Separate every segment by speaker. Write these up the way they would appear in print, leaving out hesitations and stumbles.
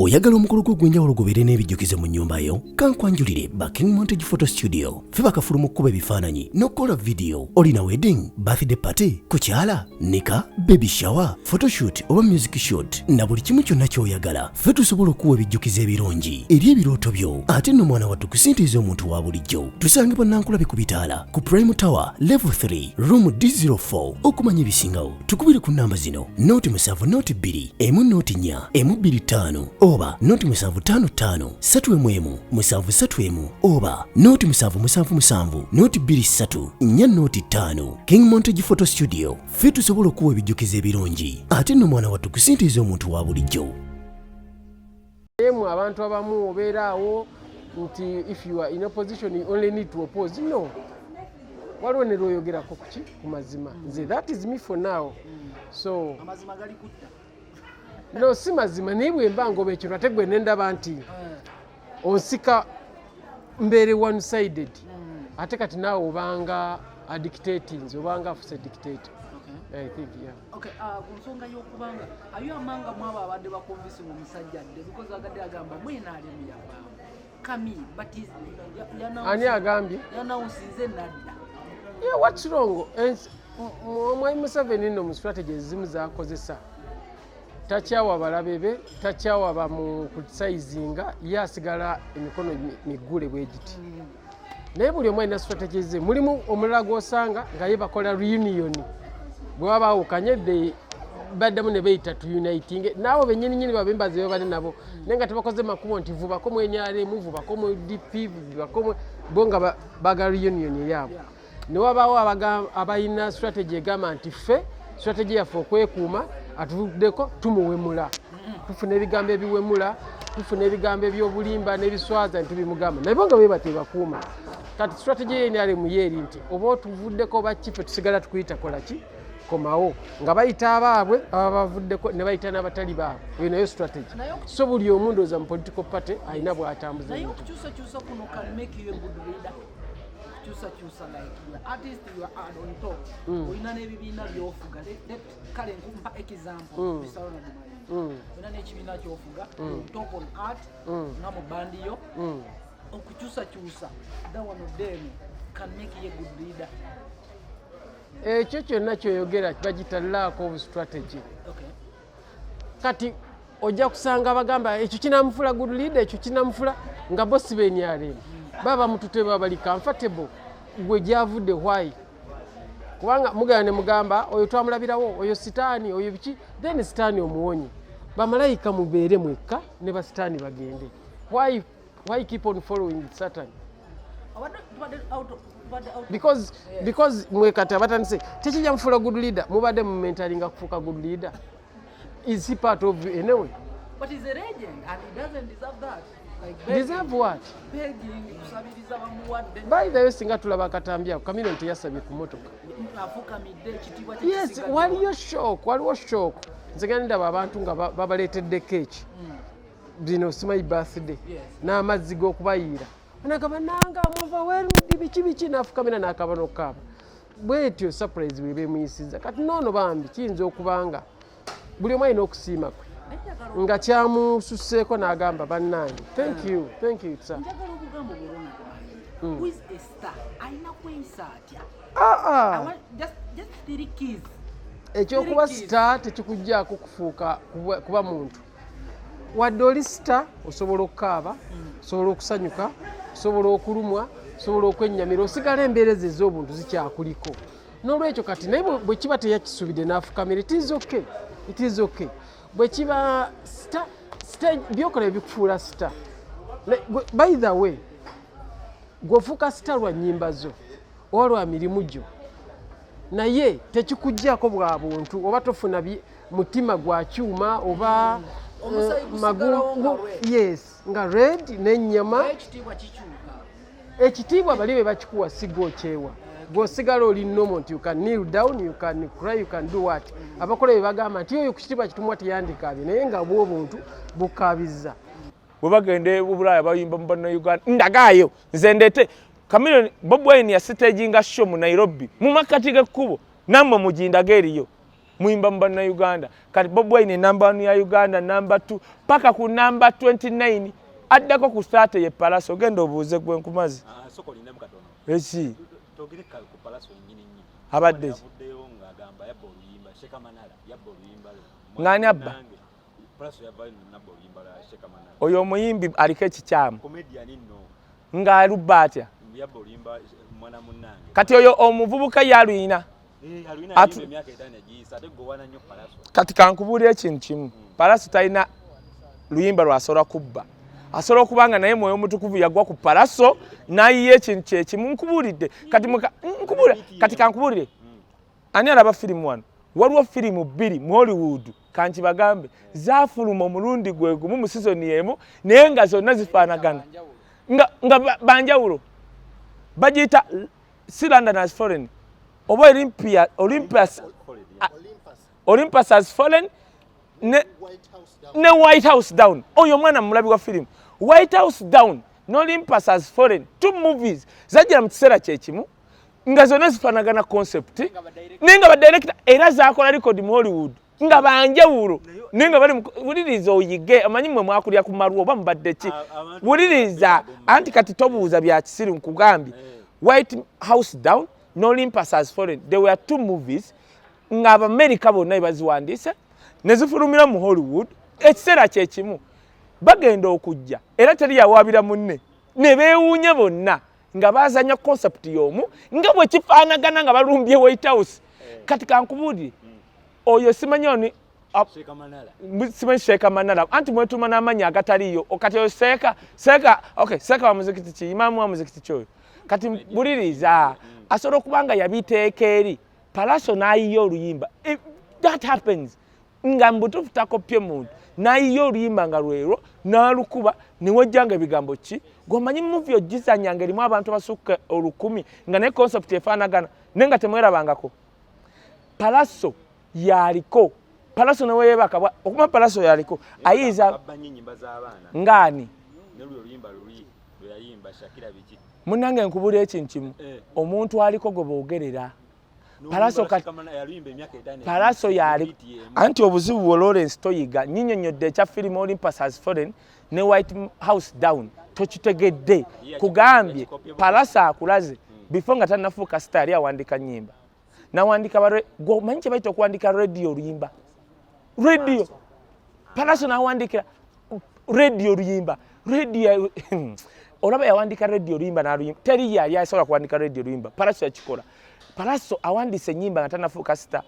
Speaker 1: Oyagala omukolo gw'ogwenjawulo gubeere n'ebijjukize mu nnyumba yo? Kankwanjulire ba King Montage Photo Studio. Ffe bakafulu mu kkuba ebifaananyi n'okukola video. Olina wedding, birthday party, kukyala, nika, baby shower, photoshoot oba music shoot na buli kimu kyonna ky'oyagala. Ffe tusobola okuwa ebijjukize ebirungi eri ebirooto byo. Ate nno mwana wattu kusintiiza omuntu wa bulijjo. Tusange Nankulabe ku Bitaala ku Prime Tower Level 3 Room D04. Okumanya ebisingawo tukubire ku namba zino: noti 7 noti 2 emu noti 4 emu 25 oba noti 755 3 7 oba noti 7 noti 23 4 noti 5. King Montage Photo Studio. Ffe tusobola okuwa ebijjukize ebirungi ate nno mwana wattu kusintiiza omuntu wa bulijjo.
Speaker 2: Abantu abamu obeeraawo nti if you are in a position you only need to oppose. No. Waliwo ne lwoyogerako kuki ku mazima. Nze that is me for now. So
Speaker 3: amazima gali kutta.
Speaker 2: No, si mazima naye bwe mba ngoba ekyo ate gwe nendaba nti onsika mbeere one sided. Ate kati naawe obanga dictating, obanga afuse dictator. Okay. I think, yeah.
Speaker 3: Okay, nsonga y'okubanga ayo amanga mwaba abadde bakonvisi mu musajja dde because agadde agamba mwena ali mu yavaamu. Kami, but is
Speaker 2: ani agambye?
Speaker 3: Yanawusinze nadda.
Speaker 2: Yeah, what's wrong? Mwami Museveni nno mu strategy ezimu z'akozesa. Takyawa balabe be, takyawa bamu criticizinga, ye asigala emikono miggule bwe giti. Naye buli omu alina strategy ze. Mulimu omulala gw'osanga nga ye bakola reunion. Bwe babaawukanye baddamu ne beeyita tuuniting. Naawe bennyini babembazi be bali nabo. Naye nga tebakoze makubo nti vubako mu NRM, vubako mu DP, vubako mu bo nga baga reunion yaabwe. Ne wabaawo abalina strategy egamba nti ffe strategy yaffe okwekuuma atuvuddeko tumuwemula. Tufuna ebigambo ebiwemula, tufuna ebigambo ebyobulimba n'ebiswaza ntibimugamba. Naye bo nga bwe batebakuuma. Kati strategy ye NRM yeeri nti oba otuvuddeko bakife tusigala tukuyita kola ki? Komawo nga bayita abaabwe abavuddeko ne bayita n'abatali baabwe. Eyo nayo strategy. So buli omu ndowooza mu political party alina bw'atambuza.
Speaker 3: Naye okukyusa kuno can make you a good leader. Kyusa like the artist you are on top. Olina n'ebibiina by'ofuga. Kale nkumpa example. Bisalo na Dubai. Olina n'ekibiina ky'ofuga. Top on art. Nga mu bandi yo. Okukyusa that one of them can make you a good leader.
Speaker 2: Ekyo kyonna ky'oyogera bagita lack of strategy.
Speaker 3: Okay.
Speaker 2: Kati ojja kusanga bagamba ekyo kinamufula good leader, ekyo kinamufula nga bosi b'enyale. Baba mutute baba li comfortable gwe gyavudde why? Kubanga mugana ne mugamba oyo twamulabirawo, oyo sitaani, oyo biki, then sitaani omuwonye. Bamalayika mubeere mwekka ne basitaani bagende. Why keep on following Satan? Because mwekati abatandise tekijja mufula good leader, mubadde mu mentalinga kufuuka good leader. Is he part of you anyway?
Speaker 3: But he's a legend and he doesn't deserve that. Like
Speaker 2: deserve what?
Speaker 3: Begging, kusabiriza bamuwadde.
Speaker 2: By the way, singa tulaba katambya Kamino teyasabye ku motoka.
Speaker 3: Afuka midde kitibwa
Speaker 2: kye. Yes, waliwo shock. Nzigenda abantu nga babaleetedde keeki. Bino my birthday.
Speaker 3: Yes.
Speaker 2: N'amazzi g'okubayiira. Anagamba nanga overwhelmed biki n'afukamira n'akabano kaaba. Bwetyo surprise bwe bemuyisiza. Kati noono bambi kiyinza okubanga buli omu alina okusiima kwe. Nga kyamususseeko n'agamba bannange. Thank you, sir.
Speaker 3: Njagala okugamba obulungi. Who is a star? Alina kweyisa atya?
Speaker 2: I
Speaker 3: want just 3 keys.
Speaker 2: Ekyokuba star tekikuggyako kufuuka kuba muntu. Wadde oli star osobola okukaaba, osobola okusanyuka, osobola okulumwa, osobola okwennyamira, osigala embeereza ez'obuntu zikyakuliko. N'olwekyo kati naye bwe kiba teyakisubidde n'afukamira, it is okay. Bwe kiba star byokola ebikufuula star. By the way, gwofuuka star lwa nnyimba zo oba lwa mirimu gyo, naye tekikuggyako bwa buntu oba tofuna mutima gwa kyuma oba magulu. Yes, nga red n'ennyama. Ekitiibwa bali be bakikuwa sigo kyewa. Gwosigala oli normal nti you can kneel down, you can cry, you can do what. Abakola be bagamba nti oyo ku kitiibwa kitumwa teyandikaabye naye nga bw'obuntu bukabizza.
Speaker 4: Bwe bagende Bulaaya bayimba mu Bannayuganda ndagaayo nze ndete Kamino Bobi Wine ya staging show mu Nairobi mu makati g'ekkubo nammwe mugindage eriyo muyimba mu bannayuganda kati Bobi Wine number 1 ya Uganda number 2 paka ku number 29 addako ku 30 ye Palaso genda obuuze gwe nkumazi
Speaker 5: soko linda mukatono
Speaker 4: eki
Speaker 5: togere ku Palaso nyinyi
Speaker 4: abadde
Speaker 5: ngagamba yabba oluyimba Sheka Manala yabba oluyimba
Speaker 4: ngani abba
Speaker 5: Palaso yabba nabba oluyimba la Sheka Manala
Speaker 4: oyo muyimbi aliko ekikyamu
Speaker 5: comedian nno
Speaker 4: nga alubba atya
Speaker 5: yabba oluyimba mwana munnange
Speaker 4: kati oyo omuvubuka yaluyina
Speaker 5: alina emyaka 5 giyisa ate gowana nnyo Palaso
Speaker 4: kati kankubuulira ekintu kimu Palaso talina luyimba lwasobola kubba asobola okubanga naye mwoyo mutukuvu yagwa ku Palaso nayiye ekintu kyekimu nkubuulidde kati kankubuulire ani alaba firimu wano waliwo firimu 2 mu Hollywood kanti bagambe zaafuluma omulundi gwe gumu mu sizoni emu naye nga zonna zifaanagana nga banjawulo bagiyita si London as foreign oba Olympus as fallen ne White House down oyo mwana mulabi wa firimu White House down no Olympus has fallen 2 movies zajja mu kiseera kyekimu nga zonna zifaanagana concept nenga ba director era zaakola record mu Hollywood nga banjawulo nenga bali wuliriza oyige amanyi mwe mwakulya ku maruo oba mbadde ki wuliriza anti kati tobuuza bya kisiru nkugambi White House down no Olympus has fallen there were 2 movies nga America bonna baziwandiise ne zifulumira mu Hollywood ekiseera kyekimu bagenda okujja era teri yawaabira munne ne beewuunya bonna nga bazanya concept y'omu nga bwe kifaanagana nga balumbye White House kati kankubuulire oyo simanyoni simanyi Sheka Manala anti mwetuma n'amannya agataliyo kati oyo Seeka wa muzikiti ki imaamu wa muzikiti kyoyo kati buliriza asobola okubanga yabiteeka eri Palaso n'ayiyo oluyimba that happens nga mbutuufu takopye muntu n'ayiyo oluyimba nga lwero n'alukuba niwojjanga ebigambo ki gwomanyi muvi ogizanyanga erimu abantu basukka 1000 nga naye concept efaanagana naye nga temwerabangako Palaso yaliko Palaso neweebaka okuma Palaso yaliko ayiza ngaani munnange nkubula ekintu kimu omuntu aliko gwe boogerera Palaso yali anti obuzibu bwo Lawrence Toyiga nyinyonyodde ekya firimu Olympus has fallen ne White House down tokitegedde kugambye Palaso akulaze before nga tannafuuka star yali awandika nnyimba nawandika gwomanyi kye bayita okuwandika radio oluyimba radio Palaso nawandikira radio oluyimba radio olaba yawandika radio oluyimba n'aluyimba teri yali asobola kuwandika radio oluyimba Palaso yakikola Palaso awandise nnyimba nga tannafuuka star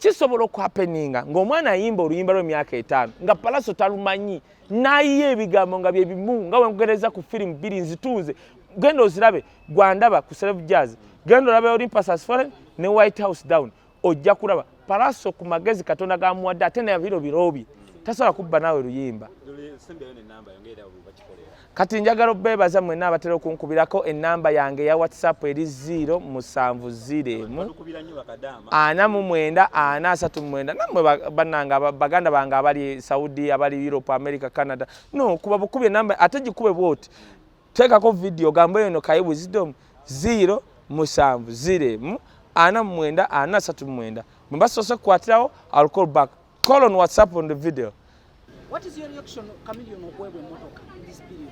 Speaker 4: kisobola okuhappeninga ng'omwana ayimba oluyimba lw'emyaka 5 nga Palaso talumanyi n'ayiye ebigambo nga bye bimu nga wenkugereza ku firimu 2 nzitunze genda ozirabe gwandaba ku Celeb Jazz genda olabe Olympus has fallen ne White House down ojja kulaba Palaso ku magezi Katonda gamuwadde ate ne biro birobye tasobola kubba naawe luyimba kati njagala obeebaza mwenna abatera okunkubirako ennamba yange ya WhatsApp eri 070 nammwe bannanga baganda bange abali Saudi abali Europe America Canada no kuba bukubye namba ate gikube bwoti teekako video gambo eno kayi wisdom 070 mbasose kukwatirawo I'll call back call on WhatsApp on the video.
Speaker 3: What is your reaction, Chameleone, okwebwe motoka in this period?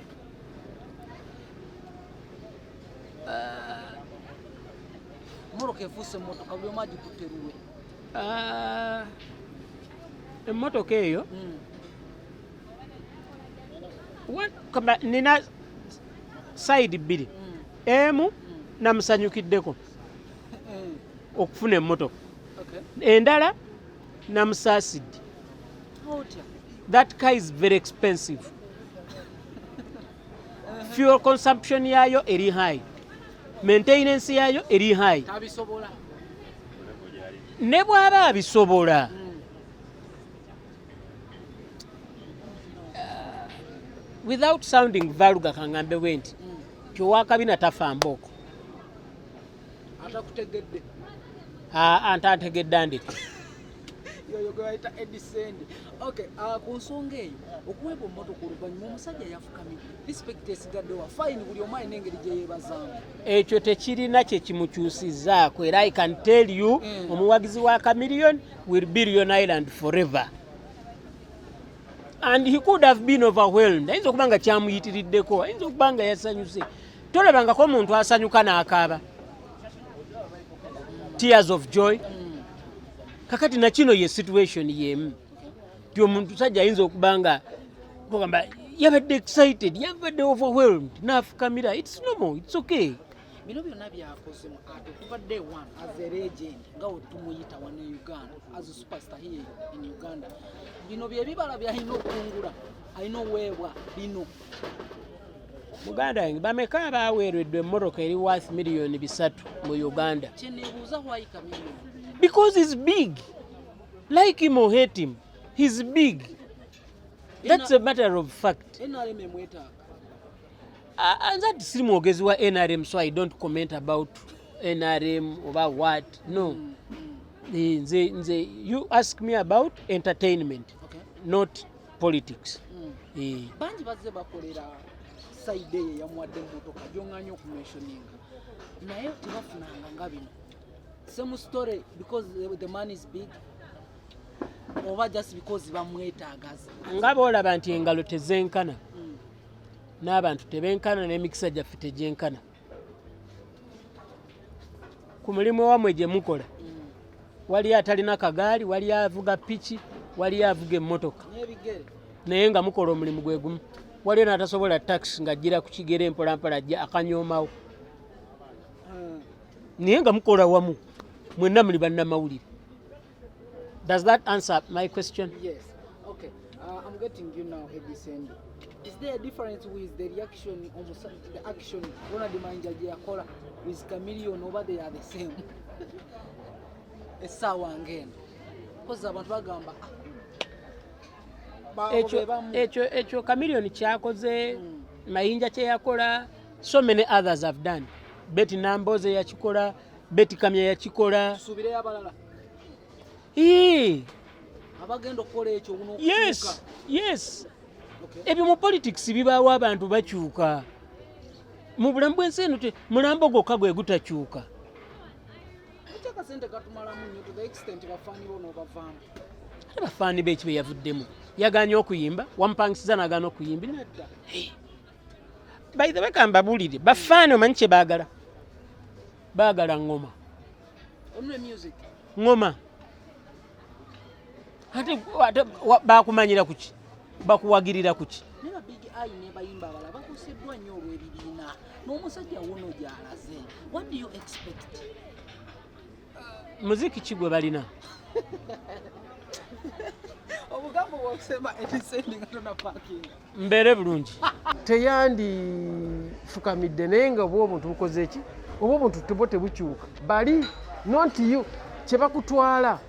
Speaker 3: Motoka efuuse motoka buli omu agikuteruwe.
Speaker 2: Emmotoka eyo nina side 2 emu namusanyukiddeko okufuna emmotoka endala namusaasidde. That car is very expensive. Fuel consumption yayo eri high. Maintenance yayo eri high.
Speaker 3: Tabisobola.
Speaker 2: Ne bwaba abisobola. Without sounding vulgar kangambe wenti. Kyowakabina tafa mboko.
Speaker 3: Atakutegedde.
Speaker 2: Antategedde andike.
Speaker 3: yoyo gwe bayita Edison. Okay, ku nsonga eyo okuweebwa emmotoka oluvannyuma omusajja yafukamidde respect esigaddewa fine buli omu alina engeri gye yeebazaamu.
Speaker 2: Ekyo tekirina kye kimukyusizzaako era I can tell you omuwagizi wa Chameleone will be Lion Island forever. And he could have been overwhelmed. Ayinza okuba nga kyamuyitiriddeko, ayinza okuba nga yasanyuse. Tolabangako omuntu asanyuka n'akaaba. Tears of joy. Kakati na kino ye situation yemu. Ti omuntu sajja ayinza okuba nga kugamba yabadde excited, yabadde overwhelmed, n'afukamira. It's normal, it's okay.
Speaker 3: Bino byonna byakozemu ate kuva day one as a legend nga we tumuyita wano e Uganda as a superstar here in Uganda. Bino bye bibala byalina okungula, alina oweebwa bino.
Speaker 2: Muganda yange bameka abaaweereddwa emmotoka eri worth million 3 mu Uganda.
Speaker 3: Kyeneebuuza why Chameleone?
Speaker 2: Because he's big. Like him or hate him, he's big. That's a matter of fact.
Speaker 3: NRM emwetaaga.
Speaker 2: Nzati siri mwogezi wa NRM, so I don't comment about NRM or what. No. You ask me about entertainment,
Speaker 3: Okay.
Speaker 2: not politics.
Speaker 3: Bangi bazze bakolera side eyo yamuwadde emmotoka gy'oŋŋanya okumentioninga naye tebafunanga nga bino. Same story because the man is big oba just because bamwetaagaza.
Speaker 2: Nga boolaba nti engalo tezenkana n'abantu tebenkana n'emikisa gyaffe tegyenkana. Ku mulimu wamwe gye mukola wali atalina kagaali, wali avuga piki, wali avuga emmotoka,
Speaker 3: N'ebigere.
Speaker 2: naye nga mukola omulimu gwe gumu. Waliyo n'atasobola taxi ng'ajjira ku kigere mpolampola ajja akanyoomawo, naye nga mukola wamu, mwenna muli bannamawulire. Does that answer my question?
Speaker 3: Yes. Okay. I'm getting you now, Edison. Is there a difference with the reaction, the action Ronald Manja Giacola with Chameleone over they are the same? Esawa ngenda. Because abantu bagamba
Speaker 2: ekyo Chameleone kyakoze, Mayinja kye yakola, so many others have done. Betty Namboze yakikola, Betty Kamya yakikola.
Speaker 3: Subire abalala. Abagenda okukola ekyo buno okukyuka.
Speaker 2: Yes.
Speaker 3: Okay.
Speaker 2: Ebyo mu politics bibaawo abantu bakyuka. Mu bulamu bw'ensi eno mulambo gwokka gwe gutakyuka.
Speaker 3: Ekyaka sente katumalamu nnyo to the extent bafaani bo n'obavaamu.
Speaker 2: Ate bafaani be ekibe yavuddemu. Yagaanye okuyimba, wampangisiza n'agaana okuyimba. By the way, kambabuulire, bafaani omanyi kye baagala? Baagala ngoma.
Speaker 3: Only music.
Speaker 2: Ngoma. Ate bakumanyira kuki? Bakuwagirira kuki?
Speaker 3: Ne ba Big Eye ne bayimba abalala bakoseddwa nnyo olw'ebibiina n'omusajja wuno gy'alaze. What do you expect?
Speaker 2: Muziki ki gwe balina?
Speaker 3: Obugambo bw'okusema ebisendi nga tonna paakinga.
Speaker 2: Mbeere bulungi.
Speaker 6: Teyandifukamidde naye nga obwo obuntu bukoze ki? Obwo obuntu tebo tebukyuka. Bali not you kye bakutwala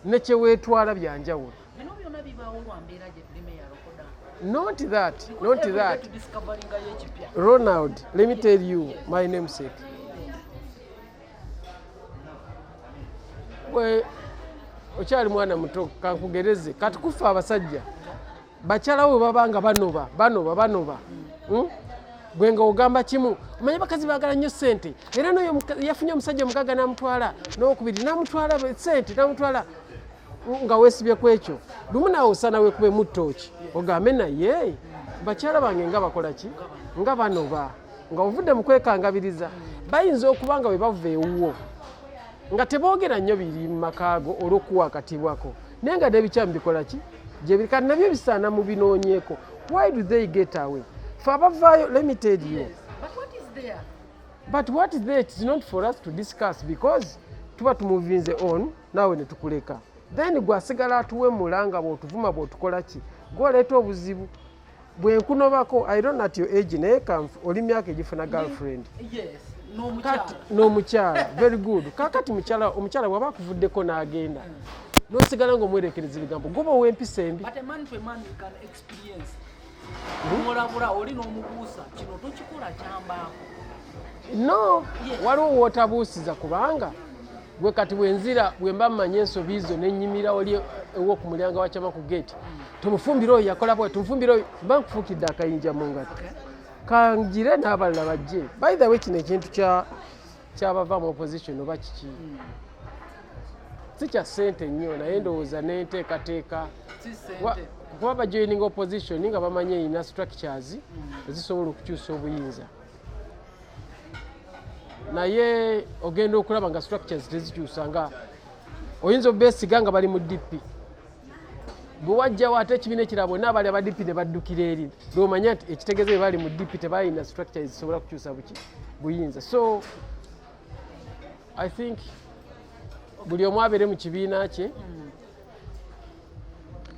Speaker 6: ne kye weetwala byanjawulo.
Speaker 3: Bino byonna bibaawo lwa mbeera gye tulime yalokoda.
Speaker 6: Not that, not that.
Speaker 3: Discoveringa y'ekipya.
Speaker 6: Ronald, let me tell you my namesake. Bwe okyali mwana muto kankugereze kati kufa abasajja bakyalawo babanga banoba gwe nga ogamba kimu omanye bakazi baagala nnyo ssente era n'oyo yafunye omusajja omukaga n'amutwala n'okubiri n'amutwala ssente n'amutwala nga weesibye ku ekyo lumu naawe osana weekube mu ttooki ogambe naye bakyala bange nga bakola ki nga banoba nga ovudde mu kwekangabiriza bayinza okuba nga bwe bava ewuwo nga teboogera nnyo biri mu makaago olw'okuwa akatibwako naye nga n'ebikyamu bikola ki gye biri kati nabyo bisaana mu binoonyeeko. Why do they get away? Fe abavaayo, let me tell you.
Speaker 3: But what is there?
Speaker 6: But what is there? It's not for us to discuss because tuba tumuvinze on naawe ne tukuleka. Then gwe asigala atuwemula nga bw'otuvuma bw'otukola ki gw'oleeta obuzibu. Bwe nkunobako I don't know at your age naye oli myaka egifuna girlfriend.
Speaker 3: Yes.
Speaker 6: N'omukyala very good. Kakati omukyala bw'aba akuvuddeko n'agenda n'osigala ng'omwerekereza ebigambo goba ow'empisa embi.
Speaker 3: But a man to a man you can experience. Omulabula oli n'omubuusa kino tokikola kyambaako.
Speaker 6: No, waliwo wootabuusiza kubanga
Speaker 2: gwe kati bwenzira bwe mba mmanye ensobi zo n'ennyimira oli ew'oku mulyango wa Kyama ku gate tumufumbire oyo yakola bwe tumufumbire oyo mba nkufuukidde akayinja mu ngalo kangire n'abalala bajje by the way kino ekintu kyabava mu opposition oba kiki si kya ssente nnyo naye ndowooza n'enteekateeka kuba bajoining opposition nga bamanye erina structures ezisobola okukyusa obuyinza naye ogenda okulaba nga structures tezikyusa nga oyinza obeesiga nga bali mu DP bwe wajjawo ate ekibiina ekirala bonna abali aba DP ne baddukira eri lwomanya nti ekitegeeza bwe bali mu DP tebalina structures zisobola kukyusa buyinza so I think buli omu abeere mu kibiina kye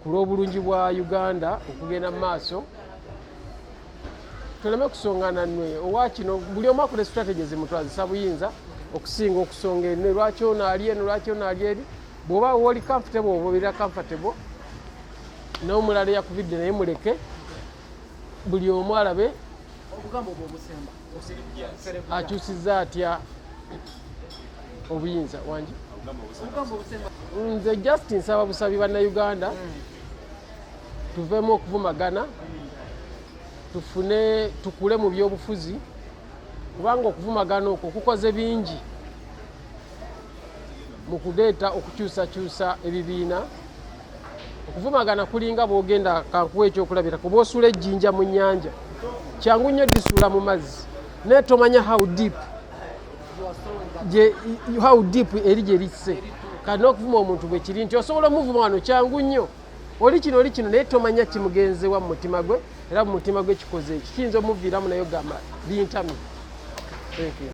Speaker 2: ku lw'obulungi bwa Uganda okugenda mu maaso tuleme kusongana nwe owa kino buli omu akole strategy zimutwazisa buyinza okusinga okusonga eno lwaki ono ali eno lwaki ono ali eri bw'oba woli comfortable oba obeera comfortable n'omulala eyakubidde naye muleke buli omu alabe akyusizza atya obuyinza wangi nze just nsaba busabi bannayuganda tuveemu okuvumagana tukule mu byobufuzi kubanga okuvumagana okwo kukoze bingi mu kuleeta okukyusakyusa ebibiina okuvumagana kulinga bw'ogenda kankuwa ekyokulabira kuba osula ejjinja mu nnyanja kyangu nnyo disuula mu mazzi naye tomanya how deep eri gye lisse kati n'okuvuma omuntu bwe kiri nti osobola omuvuma wano kyangu nnyo oli kino naye tomanya kimugenzewa mu mutima gwe era mu mutima gwe kikoze eki kiyinza omuviiramu naye ogamba bintamye.